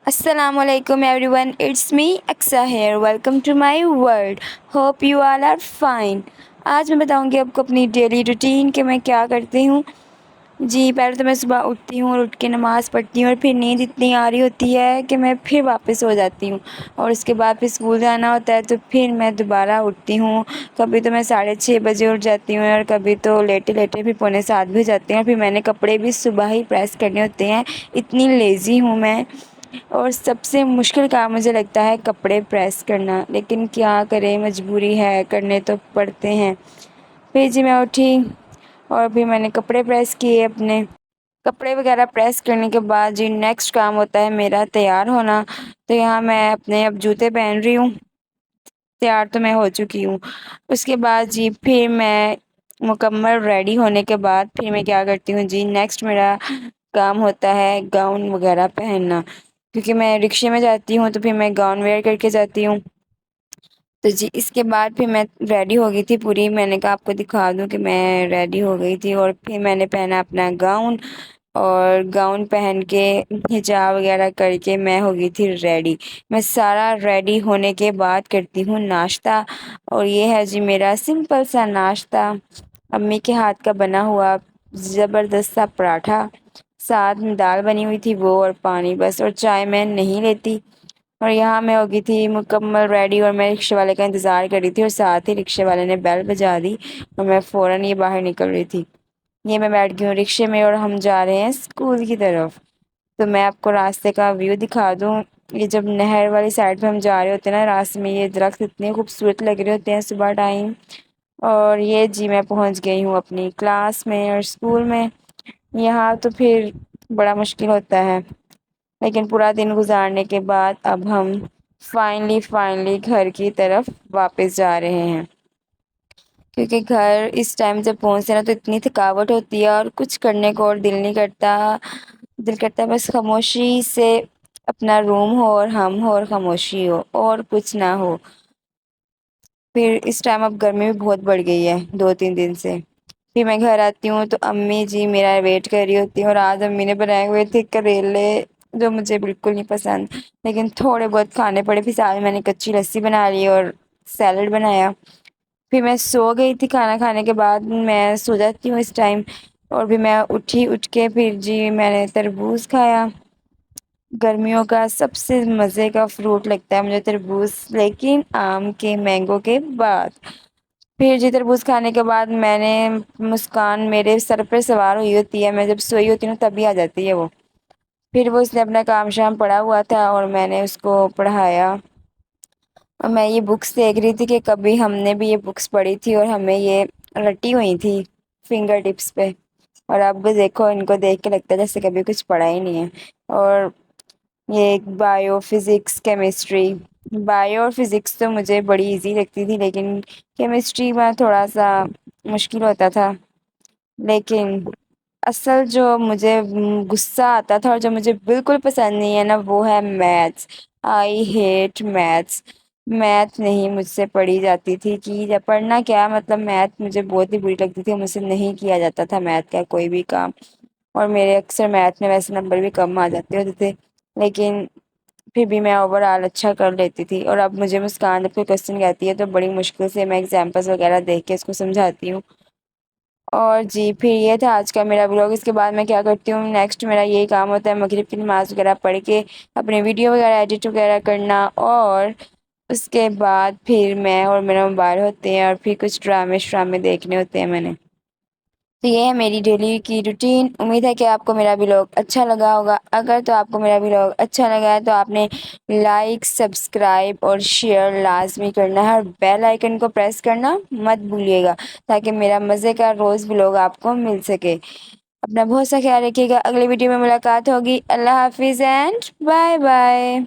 Assalamu alaikum everyone, it's me Aksa here. Welcome to my world. Hope you all are fine. آج میں بتاؤں گی آپ کو اپنی ڈیلی روٹین کہ میں کیا کرتی ہوں. جی پہلے تو میں صبح اٹھتی ہوں اور اٹھ کے نماز پڑھتی ہوں اور پھر نیند اتنی آ رہی ہوتی ہے کہ میں پھر واپس سو جاتی ہوں اور اس کے بعد پھر اسکول جانا ہوتا ہے تو پھر میں دوبارہ اٹھتی ہوں. کبھی تو میں 6:30 بجے اٹھ جاتی ہوں اور کبھی تو لیٹے لیٹے پھر 6:45 بھی ہو جاتے ہیں. پھر میں نے کپڑے بھی صبح ہی پریس کرنے ہوتے ہیں, اتنی لیزی ہوں میں. اور سب سے مشکل کام مجھے لگتا ہے کپڑے پریس کرنا, لیکن کیا کریں, مجبوری ہے, کرنے تو پڑتے ہیں. پھر جی میں اٹھی اور پھر میں نے کپڑے پریس کیے. اپنے کپڑے وغیرہ پریس کرنے کے بعد جی نیکسٹ کام ہوتا ہے میرا تیار ہونا. تو یہاں میں اپنے اب جوتے پہن رہی ہوں, تیار تو میں ہو چکی ہوں. اس کے بعد جی پھر میں مکمل ریڈی ہونے کے بعد پھر میں کیا کرتی ہوں, جی نیکسٹ میرا کام ہوتا ہے گاؤن وغیرہ پہننا, کیونکہ میں رکشے میں جاتی ہوں تو پھر میں گاؤن ویئر کر کے جاتی ہوں. تو جی اس کے بعد پھر میں ریڈی ہو گئی تھی پوری. میں نے کہا آپ کو دکھا دوں کہ میں ریڈی ہو گئی تھی. اور پھر میں نے پہنا اپنا گاؤن, اور گاؤن پہن کے حجاب وغیرہ کر کے میں ہو گئی تھی ریڈی. میں سارا ریڈی ہونے کے بعد کرتی ہوں ناشتہ, اور یہ ہے جی میرا سمپل سا ناشتہ, امی کے ہاتھ کا بنا ہوا زبردست سا پراٹھا, ساتھ میں دال بنی ہوئی تھی وہ, اور پانی بس, اور چائے میں نہیں لیتی. اور یہاں میں ہو گئی تھی مکمل ریڈی, اور میں رکشے والے کا انتظار کر رہی تھی, اور ساتھ ہی رکشے والے نے بیل بجا دی اور میں فوراً یہ باہر نکل رہی تھی. یہ میں بیٹھ گئی ہوں رکشے میں اور ہم جا رہے ہیں اسکول کی طرف. تو میں آپ کو راستے کا ویو دکھا دوں. یہ جب نہر والی سائڈ پہ ہم جا رہے ہوتے ہیں نا, راستے میں یہ درخت اتنے خوبصورت لگ رہے ہوتے ہیں صبح ٹائم. اور یہ جی میں پہنچ گئی ہوں اپنی کلاس میں اور اسکول میں. یہاں تو پھر بڑا مشکل ہوتا ہے, لیکن پورا دن گزارنے کے بعد اب ہم فائنلی گھر کی طرف واپس جا رہے ہیں. کیونکہ گھر اس ٹائم جب پہنچتے نا تو اتنی تھکاوٹ ہوتی ہے اور کچھ کرنے کو اور دل نہیں کرتا. دل کرتا ہے بس خاموشی سے اپنا روم ہو اور ہم ہو اور خاموشی ہو اور کچھ نہ ہو. پھر اس ٹائم اب گرمی بھی بہت بڑھ گئی ہے 2-3 دن سے. پھر میں گھر آتی ہوں تو امی جی میرا ویٹ کر رہی ہوتی ہیں, اور آج امی نے بنائے ہوئے تھے کریلے جو مجھے بالکل نہیں پسند, لیکن تھوڑے بہت کھانے پڑے. پھر ساتھ میں نے کچی لسی بنا لی اور سیلڈ بنایا. پھر میں سو گئی تھی, کھانا کھانے کے بعد میں سو جاتی ہوں اس ٹائم. اور بھی میں اٹھ کے پھر جی میں نے تربوز کھایا. گرمیوں کا سب سے مزے کا فروٹ لگتا ہے مجھے تربوز, لیکن آم کے مینگو کے بعد. پھر جی تربوز کھانے کے بعد میں نے, مسکان میرے سر پہ سوار ہوئی ہوتی ہے, میں جب سوئی ہوتی ہوں تبھی آ جاتی ہے وہ. پھر وہ اس نے اپنا کام شام پڑھا ہوا تھا اور میں نے اس کو پڑھایا. اور میں یہ بکس دیکھ رہی تھی کہ کبھی ہم نے بھی یہ بکس پڑھی تھی اور ہمیں یہ رٹی ہوئی تھی فنگر ٹپس پہ, اور اب دیکھو ان کو دیکھ کے لگتا ہے جیسے کبھی کچھ پڑھا ہی نہیں ہے. اور یہ بایو فزکس کیمسٹری, بایو اور فزکس تو مجھے بڑی ایزی لگتی تھی, لیکن کیمسٹری میں تھوڑا سا مشکل ہوتا تھا. لیکن اصل جو مجھے غصہ آتا تھا اور جو مجھے بالکل پسند نہیں ہے نا, وہ ہے maths. I hate maths. Math نہیں مجھ سے پڑھی جاتی تھی, کہ پڑھنا کیا مطلب, میتھ مجھے بہت ہی بری لگتی تھی. مجھ سے نہیں کیا جاتا تھا میتھ کا کوئی بھی کام, اور میرے اکثر میتھ میں ویسے نمبر بھی کم آ جاتے ہوتے تھے, لیکن پھر بھی میں اوور آل اچھا کر لیتی تھی. اور اب مجھے مسکان جب کوئی کوشچن کہتی ہے تو بڑی مشکل سے میں ایگزامپلس وغیرہ دیکھ کے اس کو سمجھاتی ہوں. اور جی پھر یہ تھا آج کا میرا بلاگ. اس کے بعد میں کیا کرتی ہوں, نیکسٹ میرا یہی کام ہوتا ہے مغرب کی نماز وغیرہ پڑھ کے اپنے ویڈیو وغیرہ ایڈٹ وغیرہ کرنا, اور اس کے بعد پھر میں اور میرا موبائل ہوتے ہیں, اور پھر کچھ ڈرامے شرامے دیکھنے ہوتے ہیں میں نے. تو یہ ہے میری ڈیلی کی روٹین. امید ہے کہ آپ کو میرا ولاگ اچھا لگا ہوگا. اگر تو آپ کو میرا ولاگ اچھا لگا ہے تو آپ نے لائک, سبسکرائب اور شیئر لازمی کرنا ہے, اور بیل آئیکن کو پریس کرنا مت بھولیے گا, تاکہ میرا مزے کا روز ولاگ آپ کو مل سکے. اپنا بہت سا خیال رکھیے گا. اگلی ویڈیو میں ملاقات ہوگی. اللہ حافظ اینڈ بائے بائے.